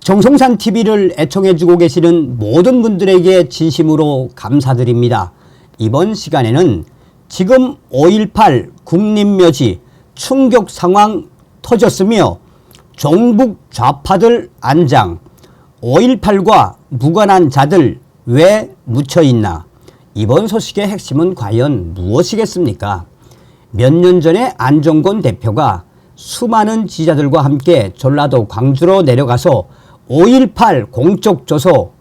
정성산 TV를 애청해주고 계시는 모든 분들에게 진심으로 감사드립니다. 이번 시간에는 지금 5.18 국립묘지 충격 상황 터졌으며 종북 좌파들 안장, 5.18과 무관한 자들 왜 묻혀있나? 이번 소식의 핵심은 과연 무엇이겠습니까? 몇 년 전에 안종건 대표가 수많은 지지자들과 함께 전라도 광주로 내려가서 5.18 공적조소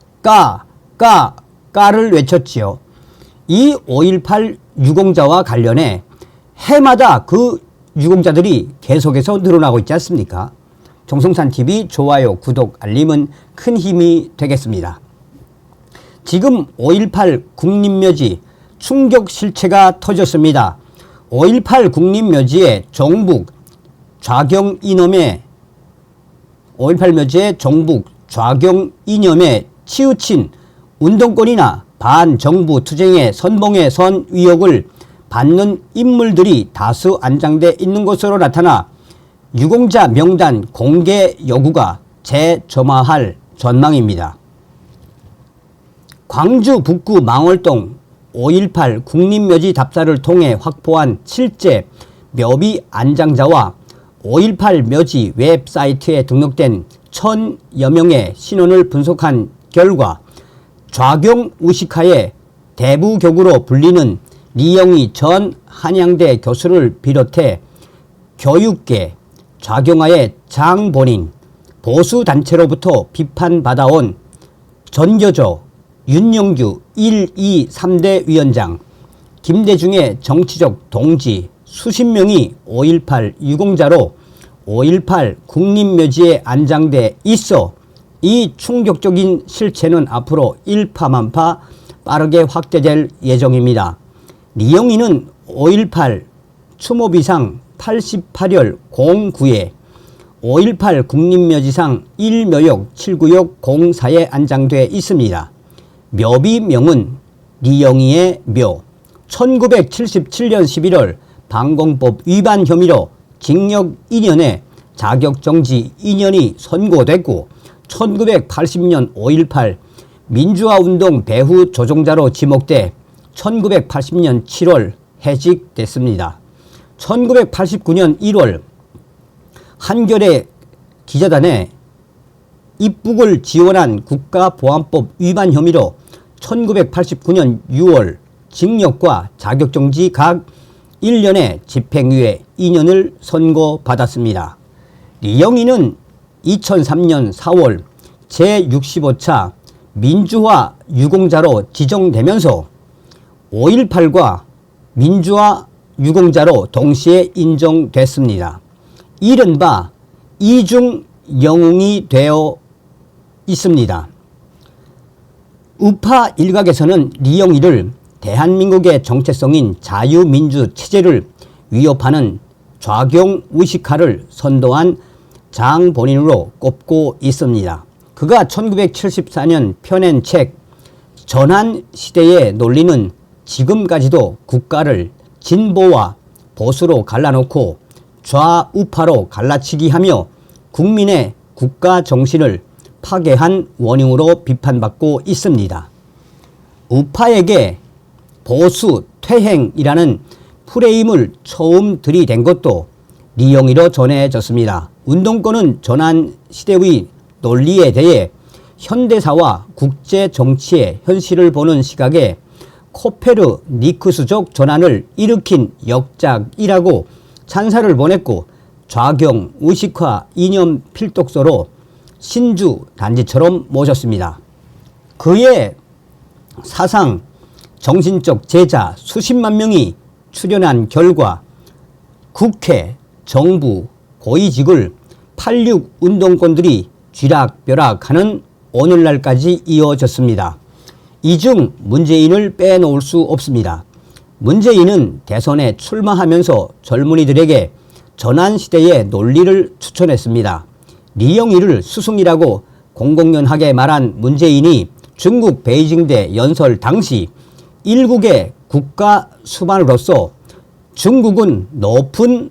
까를 외쳤지요. 이 5.18 유공자와 관련해 해마다 그 유공자들이 계속해서 늘어나고 있지 않습니까? 정성산TV 좋아요, 구독, 알림은 큰 힘이 되겠습니다. 지금 5.18 국립묘지 충격 실체가 터졌습니다. 5.18 국립묘지에 종북 좌경 이념에 5.18 묘지의 종북 좌경 이념에 치우친 운동권이나 반정부 투쟁의 선봉에 선 위협을 받는 인물들이 다수 안장돼 있는 것으로 나타나 유공자 명단 공개 여부가 재점화할 전망입니다. 광주 북구 망월동 5.18 국립묘지 답사를 통해 확보한 실제 묘비 안장자와 5.18 묘지 웹사이트에 등록된 1000여 명의 신원을 분석한 결과 좌경 우식하의 대부격으로 불리는 리영희 전 한양대 교수를 비롯해 교육계, 좌경화의 장본인, 보수단체로부터 비판받아온 전교조, 윤영규 1, 2, 3대 위원장, 김대중의 정치적 동지 수십 명이 5.18 유공자로 5.18 국립묘지에 안장돼 있어 이 충격적인 실체는 앞으로 일파만파 빠르게 확대될 예정입니다. 리영희는 5.18 추모비상 88열 09에 5.18 국립묘지상 1묘역 7구역 04에 안장돼 있습니다. 묘비명은 리영희의 묘. 1977년 11월 방공법 위반 혐의로 징역 2년에 자격정지 2년이 선고됐고 1980년 5.18 민주화운동 배후 조종자로 지목돼 1980년 7월 해직됐습니다. 1989년 1월 한겨레 기자단에 입북을 지원한 국가보안법 위반 혐의로 1989년 6월 징역과 자격정지 각 1년에 집행유예 2년을 선고받았습니다. 리영희는 2003년 4월 제65차 민주화 유공자로 지정되면서 5.18과 민주화 유공자로 동시에 인정됐습니다. 이른바 이중 영웅이 되어 있습니다. 우파 일각에서는 리영희를 대한민국의 정체성인 자유민주 체제를 위협하는 좌경 우식화를 선도한 장본인으로 꼽고 있습니다. 그가 1974년 펴낸 책 전환시대의 논리는 지금까지도 국가를 진보와 보수로 갈라놓고 좌우파로 갈라치기 하며 국민의 국가 정신을 파괴한 원흉으로 비판받고 있습니다. 우파에게 보수 퇴행이라는 프레임을 처음 들이댄 것도 리영희로 전해졌습니다. 운동권은 전환시대의 논리에 대해 현대사와 국제정치의 현실을 보는 시각에 코페르니쿠스적 전환을 일으킨 역작이라고 찬사를 보냈고 좌경 우식화 이념 필독서로 신주 단지처럼 모셨습니다. 그의 사상 정신적 제자 수십만 명이 출연한 결과 국회, 정부, 고위직을 86 운동권들이 쥐락벼락하는 오늘날까지 이어졌습니다. 이 중 문재인을 빼놓을 수 없습니다. 문재인은 대선에 출마하면서 젊은이들에게 전환시대의 논리를 추천했습니다. 리영희를 스승이라고 공공연하게 말한 문재인이 중국 베이징대 연설 당시 일국의 국가 수반으로서 중국은 높은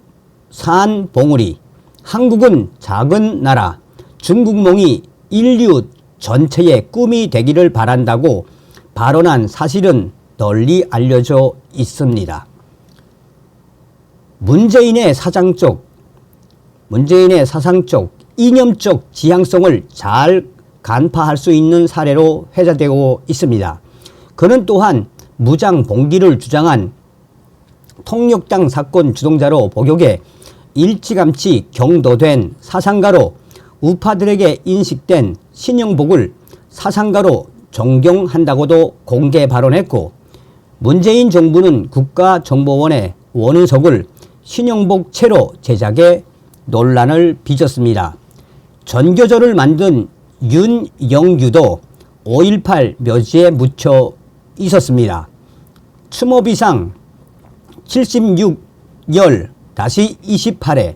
산 봉우리, 한국은 작은 나라, 중국몽이 인류 전체의 꿈이 되기를 바란다고 발언한 사실은 널리 알려져 있습니다. 문재인의 사상적, 이념적 지향성을 잘 간파할 수 있는 사례로 회자되고 있습니다. 그는 또한 무장 봉기를 주장한 통역당 사건 주동자로 복역해 일찌감치 경도된 사상가로 우파들에게 인식된 신영복을 사상가로 존경한다고도 공개 발언했고, 문재인 정부는 국가정보원의 원은석을 신영복 채로 제작해 논란을 빚었습니다. 전교조를 만든 윤영유도 5.18 묘지에 묻혀 있었습니다. 추모비상 76열-28회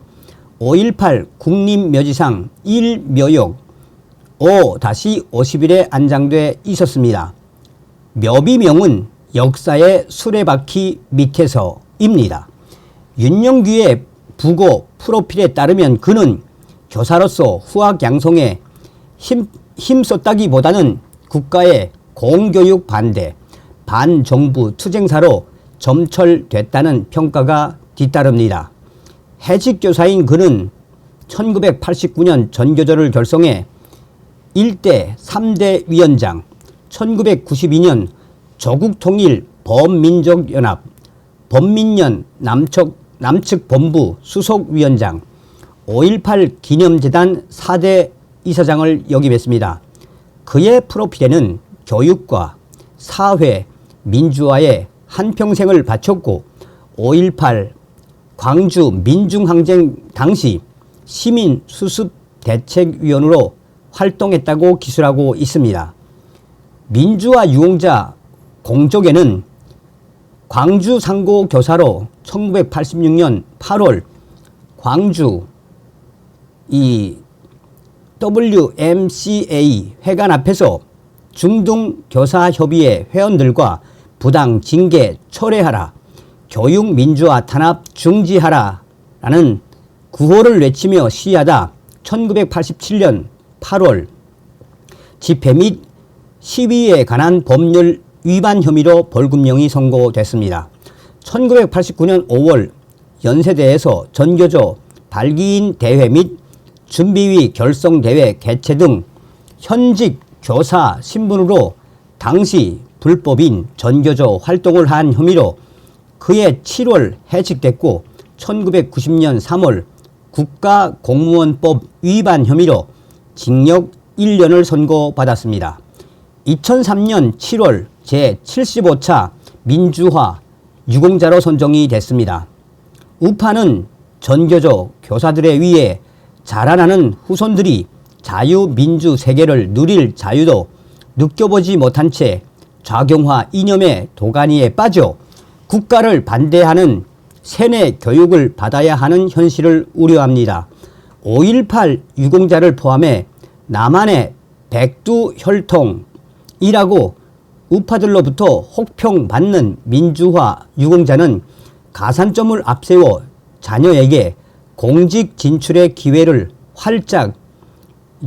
5.18 국립묘지상 1묘역 5-50일에 안장돼 있었습니다. 묘비명은 역사의 수레바퀴 밑에서입니다. 윤영규의 부고 프로필에 따르면 그는 교사로서 후학 양성에 힘썼다기보다는 국가의 공교육 반대, 반정부 투쟁사로 점철됐다는 평가가 뒤따릅니다. 해직교사인 그는 1989년 전교조를 결성해 1대 3대 위원장, 1992년 조국통일 범민족연합 범민련 남측본부 수석위원장, 5.18 기념재단 4대 이사장을 역임했습니다. 그의 프로필에는 교육과 사회, 민주화에 한평생을 바쳤고 5.18 광주 민중항쟁 당시 시민수습대책위원으로 활동했다고 기술하고 있습니다. 민주화 유공자 공적에는 광주 상고 교사로 1986년 8월 광주 WMCA 회관 앞에서 중등교사협의회 회원들과 부당 징계 철회하라, 교육 민주화 탄압 중지하라 라는 구호를 외치며 시위하다 1987년 8월 집회 및 시위에 관한 법률 위반 혐의로 벌금형이 선고됐습니다. 1989년 5월 연세대에서 전교조 발기인 대회 및 준비위 결성대회 개최 등 현직 교사 신분으로 당시 불법인 전교조 활동을 한 혐의로 그해 7월 해직됐고 1990년 3월 국가공무원법 위반 혐의로 징역 1년을 선고받았습니다. 2003년 7월 제75차 민주화 유공자로 선정이 됐습니다. 우파는 전교조 교사들에 의해 자라나는 후손들이 자유민주 세계를 누릴 자유도 느껴보지 못한 채 좌경화 이념의 도가니에 빠져 국가를 반대하는 세뇌 교육을 받아야 하는 현실을 우려합니다. 5.18 유공자를 포함해 남한의 백두혈통이라고 우파들로부터 혹평받는 민주화 유공자는 가산점을 앞세워 자녀에게 공직 진출의 기회를 활짝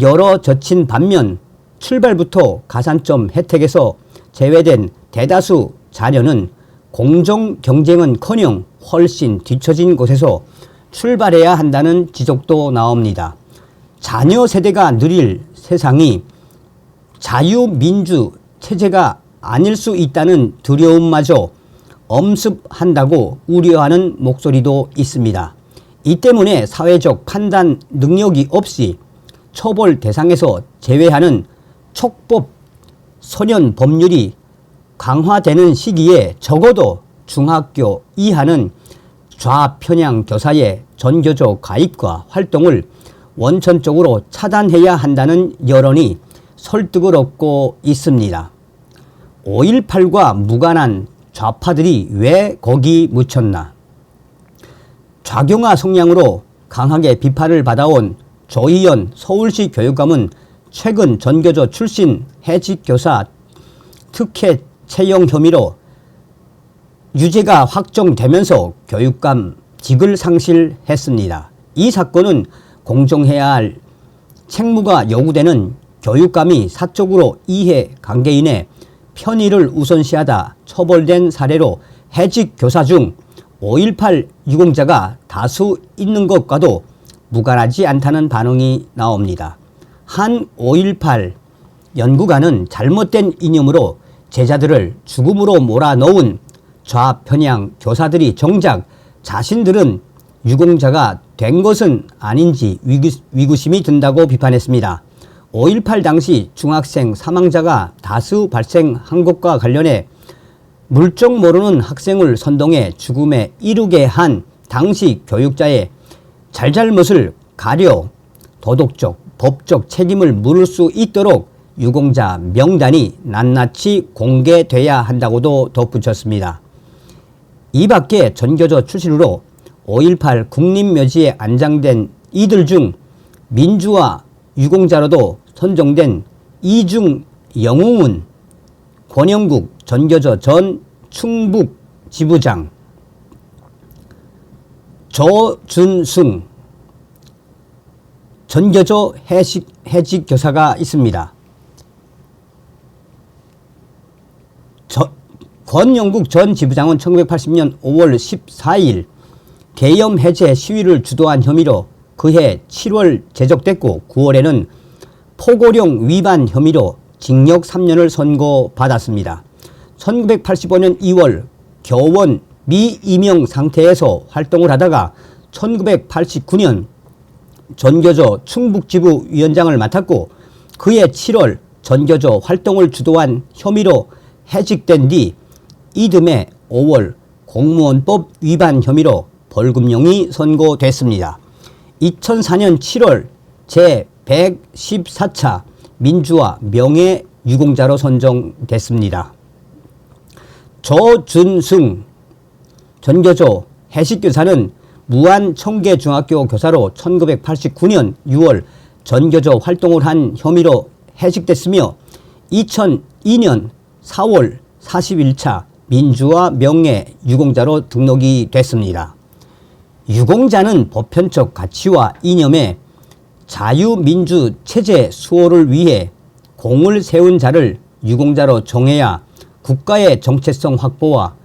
열어젖힌 반면 출발부터 가산점 혜택에서 제외된 대다수 자녀는 공정 경쟁은커녕 훨씬 뒤처진 곳에서 출발해야 한다는 지적도 나옵니다. 자녀 세대가 누릴 세상이 자유민주 체제가 아닐 수 있다는 두려움마저 엄습한다고 우려하는 목소리도 있습니다. 이 때문에 사회적 판단 능력이 없이 처벌 대상에서 제외하는 촉법 소년 법률이 강화되는 시기에 적어도 중학교 이하는 좌편향 교사의 전교조 가입과 활동을 원천적으로 차단해야 한다는 여론이 설득을 얻고 있습니다. 5.18과 무관한 좌파들이 왜 거기 묻혔나? 좌경화 성향으로 강하게 비판을 받아온 조희연 서울시 교육감은 최근 전교조 출신 해직 교사 특혜 채용 혐의로 유죄가 확정되면서 교육감 직을 상실했습니다. 이 사건은 공정해야 할 책무가 요구되는 교육감이 사적으로 이해 관계인의 편의를 우선시하다 처벌된 사례로 해직 교사 중 5.18 유공자가 다수 있는 것과도 무관하지 않다는 반응이 나옵니다. 한 5.18 연구가는 잘못된 이념으로 제자들을 죽음으로 몰아넣은 좌편향 교사들이 정작 자신들은 유공자가 된 것은 아닌지 위구심이 든다고 비판했습니다. 5.18 당시 중학생 사망자가 다수 발생한 것과 관련해 물정 모르는 학생을 선동해 죽음에 이르게 한 당시 교육자의 잘잘못을 가려 도덕적, 법적 책임을 물을 수 있도록 유공자 명단이 낱낱이 공개돼야 한다고도 덧붙였습니다. 이 밖에 전교조 출신으로 5.18 국립묘지에 안장된 이들 중 민주화 유공자로도 선정된 이중 영웅은 권영국 전교조 전 충북 지부장, 조준승 전교조 해직 교사가 있습니다. 권영국 전 지부장은 1980년 5월 14일 계엄 해제 시위를 주도한 혐의로 그해 7월 제적됐고 9월에는 포고령 위반 혐의로 징역 3년을 선고받았습니다. 1985년 2월 교원 미임용 상태에서 활동을 하다가 1989년 전교조 충북지부 위원장을 맡았고 그해 7월 전교조 활동을 주도한 혐의로 해직된 뒤 이듬해 5월 공무원법 위반 혐의로 벌금형이 선고됐습니다. 2004년 7월 제114차 민주화 명예유공자로 선정됐습니다. 조준승 전교조 해직교사는 무안청계중학교 교사로 1989년 6월 전교조 활동을 한 혐의로 해직됐으며 2002년 4월 41차 민주화 명예유공자로 등록이 됐습니다. 유공자는 보편적 가치와 이념의 자유민주 체제 수호를 위해 공을 세운 자를 유공자로 정해야 국가의 정체성 확보와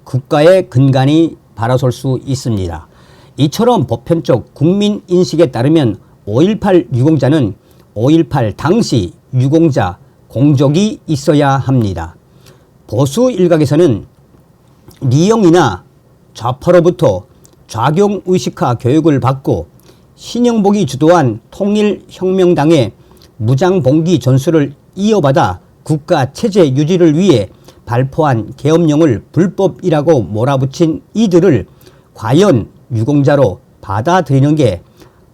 국가의 근간이 바라설 수 있습니다. 이처럼 보편적 국민인식에 따르면 5.18 유공자는 5.18 당시 유공자 공적이 있어야 합니다. 보수 일각에서는 리영이나 좌파로부터 좌경의식화 교육을 받고 신영복이 주도한 통일혁명당의 무장봉기 전술을 이어받아 국가체제 유지를 위해 발포한 계엄령을 불법이라고 몰아붙인 이들을 과연 유공자로 받아들이는 게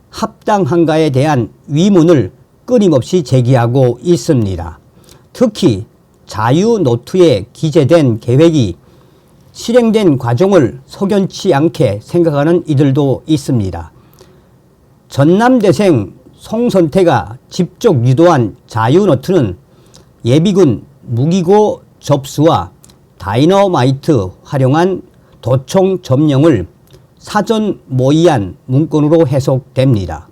합당한가에 대한 의문을 끊임없이 제기하고 있습니다. 특히 자유노트에 기재된 계획이 실행된 과정을 석연치 않게 생각하는 이들도 있습니다. 전남대생 송선태가 직접 유도한 자유노트는 예비군 무기고 접수와 다이너마이트 활용한 도총 점령을 사전 모의한 문건으로 해석됩니다.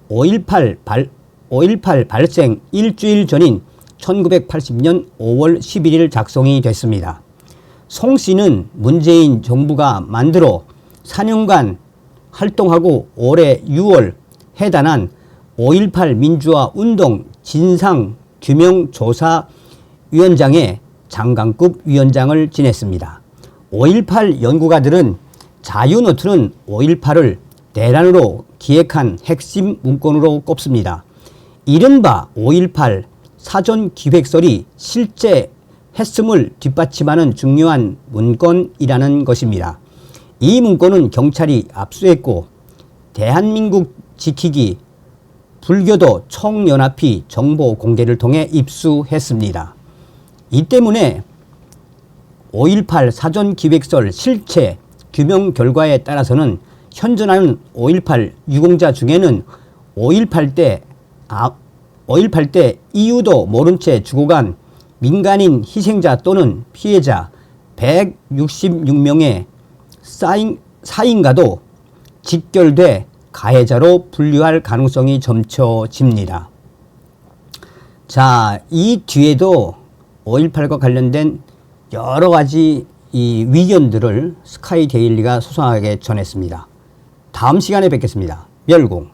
5.18 발생 일주일 전인 1980년 5월 11일 작성이 됐습니다. 송 씨는 문재인 정부가 만들어 4년간 활동하고 올해 6월 해단한 5.18 민주화 운동 진상규명조사위원장의 장관급 위원장을 지냈습니다. 5.18 연구가들은 자유노트는 5.18을 대란으로 기획한 핵심 문건으로 꼽습니다. 이른바 5.18 사전기획설이 실제 했음을 뒷받침하는 중요한 문건이라는 것입니다. 이 문건은 경찰이 압수했고 대한민국 지키기 불교도 총연합회 정보 공개를 통해 입수했습니다. 이 때문에 5.18 사전기획설 실체 규명 결과에 따라서는 현존하는 5.18 유공자 중에는 5.18 때 이유도 모른 채 죽어간 민간인 희생자 또는 피해자 166명의 사인과도 직결돼 가해자로 분류할 가능성이 점쳐집니다. 자, 이 뒤에도 5.18과 관련된 여러 가지 이 위견들을 스카이데일리가 소상하게 전했습니다. 다음 시간에 뵙겠습니다. 멸공.